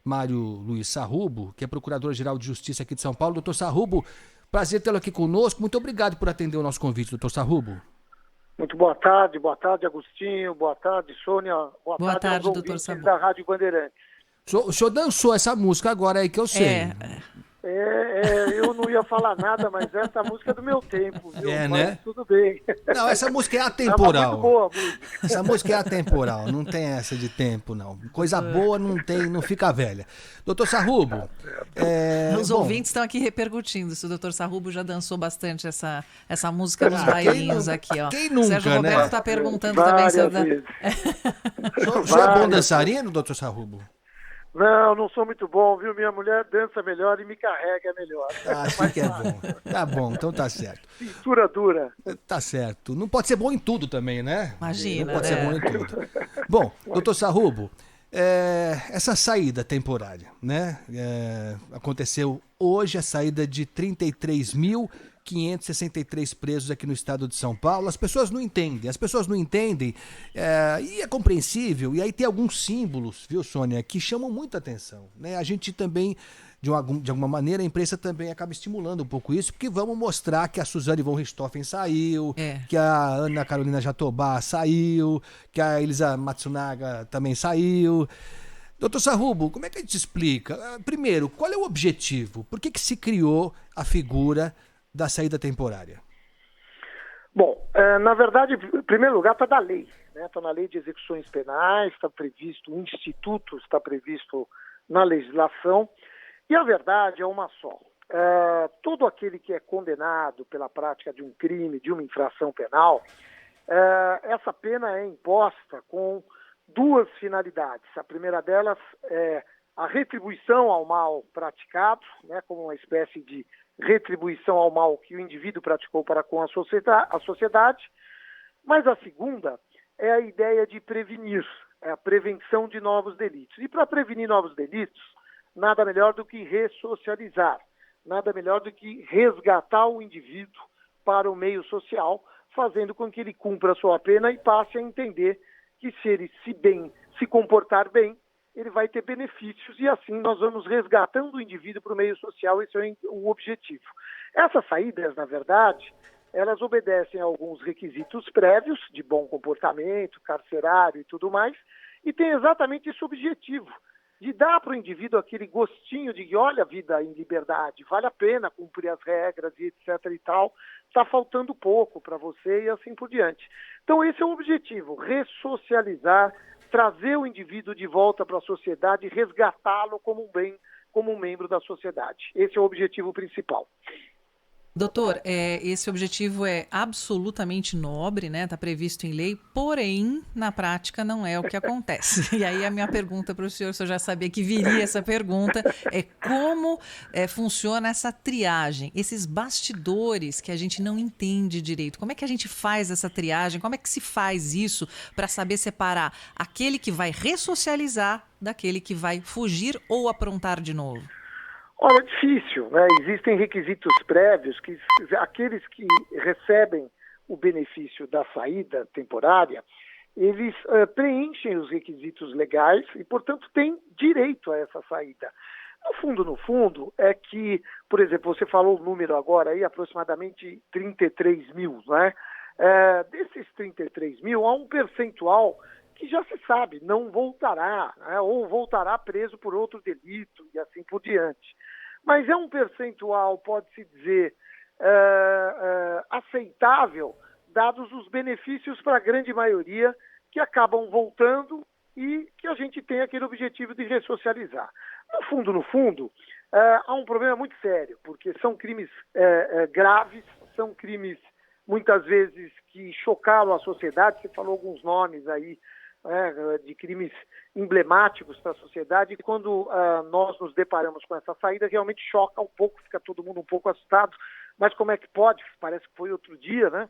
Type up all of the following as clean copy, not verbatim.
Mário Luiz Sarrubo, que é Procurador-Geral de Justiça aqui de São Paulo. Doutor Sarrubo, prazer tê-lo aqui conosco. Muito obrigado por atender o nosso convite, doutor Sarrubo. Muito boa tarde, Agostinho, boa tarde, Sônia, boa Boa tarde aos tarde, doutor ouvintes Sarrubo. da Rádio Bandeirantes. O senhor dançou essa música agora aí que eu sei. Eu não ia falar nada, mas essa música é do meu tempo, viu? É, Mas né? tudo bem. Não, essa música é Tava atemporal. muito boa a música. Essa música é atemporal, não tem essa de tempo, não. Coisa boa não tem, não fica velha. Doutor Sarrubo, Os ouvintes estão aqui repercutindo se o doutor Sarrubo já dançou bastante essa música nos bailinhos aqui, ó. Quem nunca, Sérgio Roberto né? está perguntando também se eu... Várias vezes. O senhor é bom dançarino, doutor Sarrubo? Não sou muito bom, viu? Minha mulher dança melhor e me carrega melhor. Assim que é bom. Tá bom, então tá certo. Cintura dura. Tá certo. Não pode ser bom em tudo também, né? Imagina, não pode né? ser bom em tudo. Bom, doutor Sarrubo, essa saída temporária, né? Aconteceu hoje a saída de 33.563 presos aqui no estado de São Paulo. As pessoas não entendem, e é compreensível. E aí tem alguns símbolos, viu, Sônia, que chamam muita atenção, né? A gente também, de alguma maneira, a imprensa também acaba estimulando um pouco isso, porque vamos mostrar que a Suzane von Richthofen saiu, que a Ana Carolina Jatobá saiu, que a Elisa Matsunaga também saiu. Doutor Sarrubo, como é que a gente explica? Primeiro, qual é o objetivo? Por que se criou a figura da saída temporária? Bom, na verdade, em primeiro lugar, está da lei, né? Está na lei de execuções penais, está previsto, o instituto está previsto na legislação, e a verdade é uma só. Todo aquele que é condenado pela prática de um crime, de uma infração penal, essa pena é imposta com duas finalidades. A primeira delas é a retribuição ao mal praticado, né, como uma espécie de retribuição ao mal que o indivíduo praticou para com a sociedade, mas a segunda é a ideia de prevenir, é a prevenção de novos delitos. E para prevenir novos delitos, nada melhor do que ressocializar, nada melhor do que resgatar o indivíduo para o meio social, fazendo com que ele cumpra a sua pena e passe a entender que se ele se comportar bem, ele vai ter benefícios e assim nós vamos resgatando o indivíduo para o meio social. Esse é o objetivo. Essas saídas, na verdade, elas obedecem a alguns requisitos prévios de bom comportamento, carcerário e tudo mais, e tem exatamente esse objetivo, de dar para o indivíduo aquele gostinho de que, olha, a vida em liberdade, vale a pena cumprir as regras e etc e tal, está faltando pouco para você e assim por diante. Então esse é o objetivo, ressocializar, trazer o indivíduo de volta para a sociedade e resgatá-lo como um bem, como um membro da sociedade. Esse é o objetivo principal. Doutor, esse objetivo é absolutamente nobre, né? Está previsto em lei, porém, na prática, não é o que acontece. E aí a minha pergunta para o senhor já sabia que viria essa pergunta, é como funciona essa triagem, esses bastidores que a gente não entende direito. Como é que a gente faz essa triagem? Como é que se faz isso para saber separar aquele que vai ressocializar daquele que vai fugir ou aprontar de novo? Olha, é difícil, né? Existem requisitos prévios que aqueles que recebem o benefício da saída temporária, eles preenchem os requisitos legais e, portanto, têm direito a essa saída. No fundo, é que, por exemplo, você falou o número agora aí, aproximadamente 33 mil, né? Desses 33 mil, há um percentual que já se sabe, não voltará, né, ou voltará preso por outro delito e assim por diante. Mas é um percentual, pode-se dizer, aceitável, dados os benefícios para a grande maioria que acabam voltando e que a gente tem aquele objetivo de ressocializar. No fundo, há um problema muito sério, porque são crimes graves, são crimes, muitas vezes, que chocaram a sociedade. Você falou alguns nomes aí, de crimes emblemáticos para a sociedade, e quando nós nos deparamos com essa saída, realmente choca um pouco, fica todo mundo um pouco assustado, mas como é que pode? Parece que foi outro dia, né,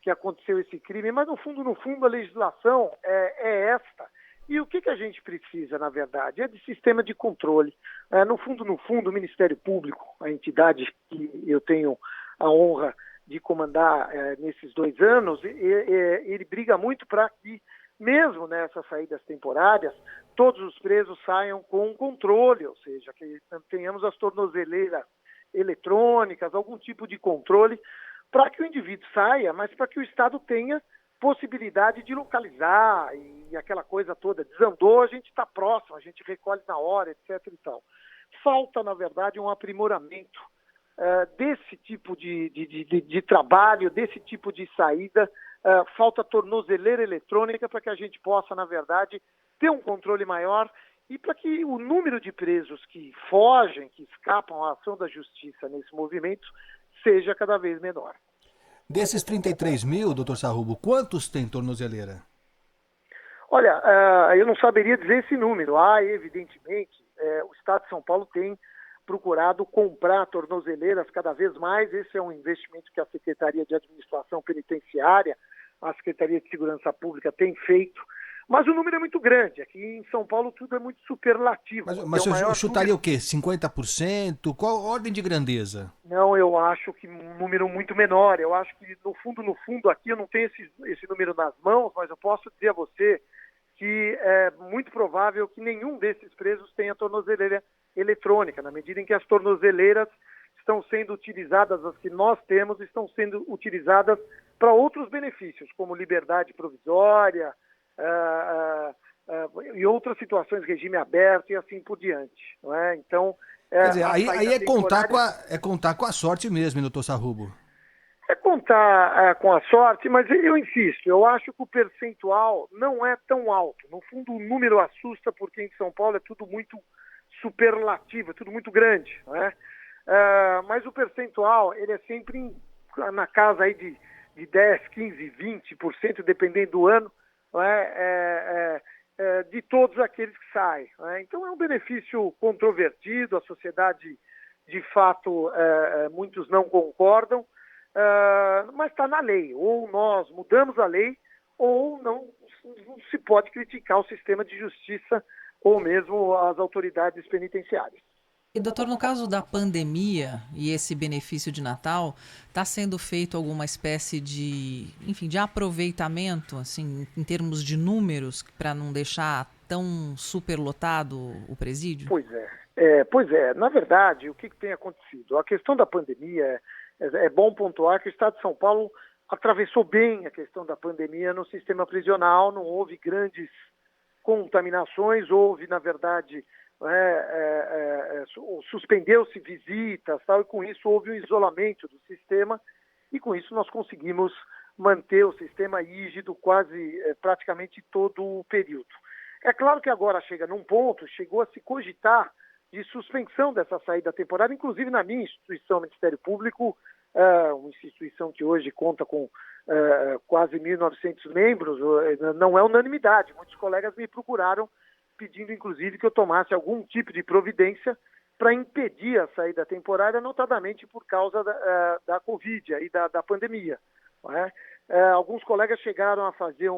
que aconteceu esse crime, mas no fundo, a legislação é esta. E o que a gente precisa, na verdade, é de sistema de controle. No fundo, o Ministério Público, a entidade que eu tenho a honra de comandar nesses 2 anos, ele briga muito para que mesmo nessas saídas temporárias, todos os presos saiam com controle, ou seja, que tenhamos as tornozeleiras eletrônicas, algum tipo de controle, para que o indivíduo saia, mas para que o Estado tenha possibilidade de localizar e aquela coisa toda. Desandou, a gente está próximo, a gente recolhe na hora, etc. e tal. Falta, na verdade, um aprimoramento desse tipo de trabalho, desse tipo de saída. Falta tornozeleira eletrônica para que a gente possa, na verdade, ter um controle maior e para que o número de presos que fogem, que escapam à ação da justiça nesse movimento, seja cada vez menor. Desses 33 mil, doutor Sarrubo, quantos tem tornozeleira? Olha, eu não saberia dizer esse número. Evidentemente, o Estado de São Paulo tem procurado comprar tornozeleiras cada vez mais. Esse é um investimento que a Secretaria de Administração Penitenciária, a Secretaria de Segurança Pública tem feito. Mas o número é muito grande. Aqui em São Paulo tudo é muito superlativo. Mas eu chutaria o quê? 50%? Qual a ordem de grandeza? Não, eu acho que um número muito menor. Eu acho que no fundo aqui, eu não tenho esse número nas mãos, mas eu posso dizer a você que é muito provável que nenhum desses presos tenha tornozeleira eletrônica, na medida em que as tornozeleiras estão sendo utilizadas, as que nós temos, estão sendo utilizadas para outros benefícios, como liberdade provisória, e outras situações, regime aberto e assim por diante. Não é? Então, quer dizer, aí é contar com a sorte mesmo, hein, doutor Sarrubo? É contar com a sorte, mas eu insisto, eu acho que o percentual não é tão alto. No fundo, o número assusta porque em São Paulo é tudo muito superlativo, é tudo muito grande. Não é? Mas o percentual, ele é sempre na casa aí de 10, 15, 20%, dependendo do ano, não é? De todos aqueles que saem. Não é? Então é um benefício controvertido, a sociedade, de fato, muitos não concordam, mas está na lei. Ou nós mudamos a lei, ou não se pode criticar o sistema de justiça ou mesmo as autoridades penitenciárias. E, doutor, no caso da pandemia e esse benefício de Natal, está sendo feito alguma espécie de aproveitamento, assim, em termos de números, para não deixar tão superlotado o presídio? Pois é. Na verdade, o que tem acontecido? A questão da pandemia, é bom pontuar que o Estado de São Paulo atravessou bem a questão da pandemia no sistema prisional, não houve grandes contaminações, houve, na verdade, suspendeu-se visitas, tal, e com isso houve um isolamento do sistema, e com isso nós conseguimos manter o sistema rígido praticamente todo o período. É claro que agora chegou a se cogitar de suspensão dessa saída temporária, inclusive na minha instituição, Ministério Público, uma instituição que hoje conta com quase 1.900 membros, não é unanimidade. Muitos colegas me procuraram pedindo, inclusive, que eu tomasse algum tipo de providência para impedir a saída temporária, notadamente por causa da Covid e da pandemia. Não é? Alguns colegas chegaram a fazer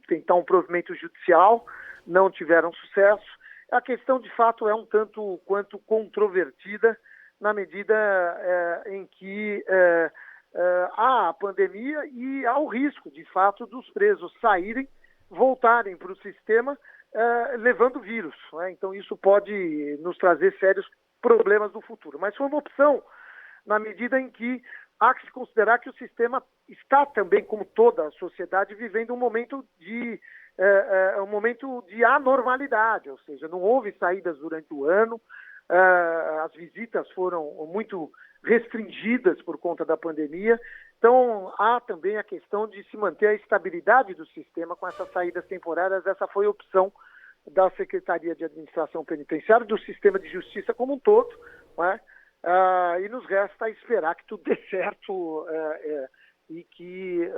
tentar um provimento judicial, não tiveram sucesso. A questão, de fato, é um tanto quanto controvertida, na medida em que há a pandemia e há o risco, de fato, dos presos saírem, voltarem para o sistema levando vírus. Né? Então isso pode nos trazer sérios problemas no futuro. Mas foi uma opção, na medida em que há que se considerar que o sistema está também, como toda a sociedade, vivendo um momento de anormalidade, ou seja, não houve saídas durante o ano, as visitas foram muito restringidas por conta da pandemia. Então, há também a questão de se manter a estabilidade do sistema com essas saídas temporárias. Essa foi a opção da Secretaria de Administração Penitenciária, do sistema de justiça como um todo, né? E nos resta esperar que tudo dê certo e que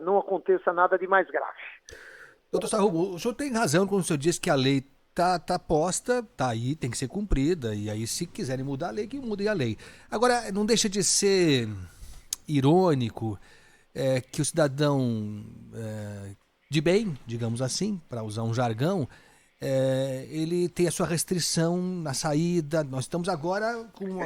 não aconteça nada de mais grave. Doutor Sarrubo, o senhor tem razão quando o senhor diz que a lei tá posta, tá aí, tem que ser cumprida, e aí se quiserem mudar a lei, que mudem a lei. Agora, não deixa de ser irônico que o cidadão de bem, digamos assim, para usar um jargão, ele tem a sua restrição na saída. Nós estamos agora com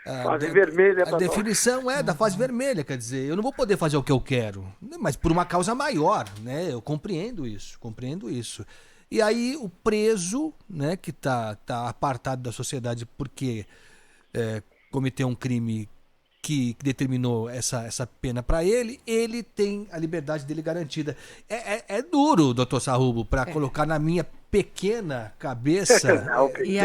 Fase vermelha a pra definição da fase vermelha, quer dizer, eu não vou poder fazer o que eu quero, né, mas por uma causa maior, né? Eu compreendo isso. E aí o preso, né, que tá apartado da sociedade porque cometeu um crime que determinou essa pena para ele tem a liberdade dele garantida. É duro, doutor Sarrubo, para colocar na minha pequena cabeça. E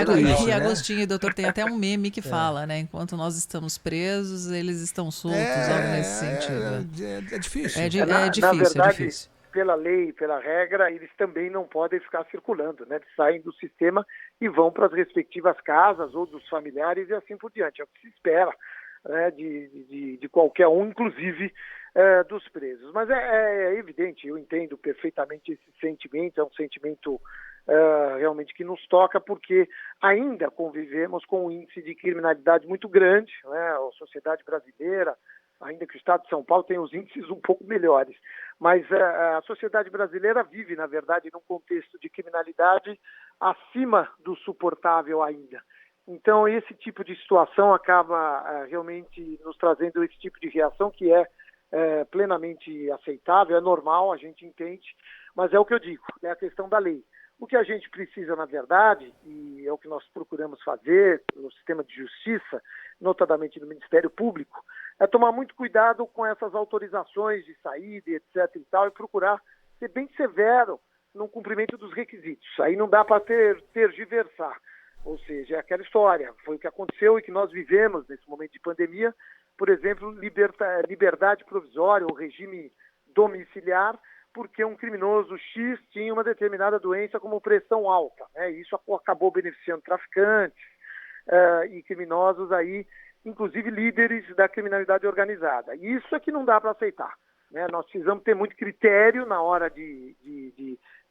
Agostinho, doutor, tem até um meme que fala, né? Enquanto nós estamos presos, eles estão soltos, algo nesse sentido. É difícil. Na verdade, pela lei, pela regra, eles também não podem ficar circulando, né? Eles saem do sistema e vão para as respectivas casas ou dos familiares e assim por diante. É o que se espera, né, de qualquer um, inclusive dos presos. Mas é evidente, eu entendo perfeitamente esse sentimento, é um sentimento realmente que nos toca, porque ainda convivemos com um índice de criminalidade muito grande, né? A sociedade brasileira, ainda que o Estado de São Paulo tenha os índices um pouco melhores, mas a sociedade brasileira vive, na verdade, num contexto de criminalidade acima do suportável ainda. Então, esse tipo de situação acaba realmente nos trazendo esse tipo de reação que é plenamente aceitável, é normal, a gente entende, mas é o que eu digo, é a questão da lei. O que a gente precisa, na verdade, e é o que nós procuramos fazer no sistema de justiça, notadamente no Ministério Público, é tomar muito cuidado com essas autorizações de saída, etc. e tal, e procurar ser bem severo no cumprimento dos requisitos. Aí não dá para tergiversar. Ou seja, é aquela história, foi o que aconteceu e que nós vivemos nesse momento de pandemia, por exemplo, liberdade provisória ou regime domiciliar, porque um criminoso X tinha uma determinada doença como pressão alta, né? Isso acabou beneficiando traficantes e criminosos aí, inclusive líderes da criminalidade organizada. E isso é que não dá para aceitar, né? Nós precisamos ter muito critério na hora de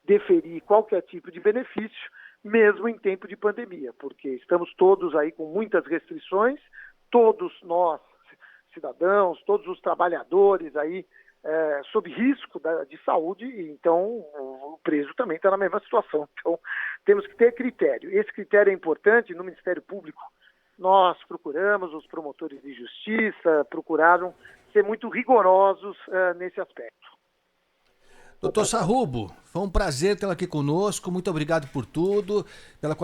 deferir qualquer tipo de benefício, mesmo em tempo de pandemia, porque estamos todos aí com muitas restrições, todos nós, cidadãos, todos os trabalhadores aí sob risco de saúde, e então o preso também está na mesma situação. Então temos que ter critério. Esse critério é importante. No Ministério Público nós procuramos, os promotores de justiça procuraram ser muito rigorosos nesse aspecto. Doutor Sarrubo, foi um prazer tê-lo aqui conosco. Muito obrigado por tudo, pela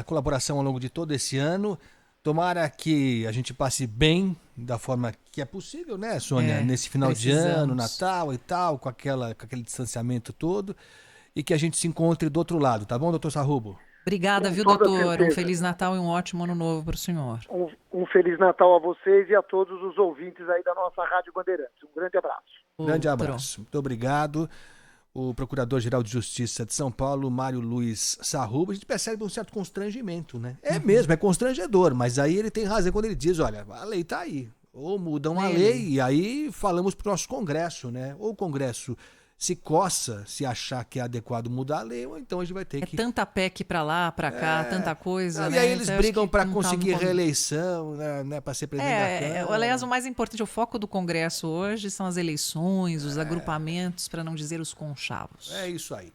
colaboração ao longo de todo esse ano. Tomara que a gente passe bem da forma que é possível, né, Sônia? Nesse final de ano, Natal e tal, com aquele distanciamento todo. E que a gente se encontre do outro lado, tá bom, doutor Sarrubo? Obrigada, viu, doutor? Um Feliz Natal e um ótimo Ano Novo para o senhor. Um Feliz Natal a vocês e a todos os ouvintes aí da nossa Rádio Bandeirantes. Um grande abraço. Grande abraço. Muito obrigado. O Procurador-Geral de Justiça de São Paulo, Mário Luiz Sarrubo, a gente percebe um certo constrangimento, né? É mesmo, é constrangedor, mas aí ele tem razão quando ele diz, olha, a lei tá aí, ou mudam a lei, e aí falamos pro nosso Congresso, né? Ou o Congresso se coça, se achar que é adequado mudar a lei, ou então a gente vai ter que... tanta PEC pra lá, pra cá, tanta coisa, né? E aí eles brigam para conseguir reeleição, né, para ser presidente da Câmara. Aliás, o mais importante, o foco do Congresso hoje são as eleições, os agrupamentos, para não dizer os conchavos. É isso aí.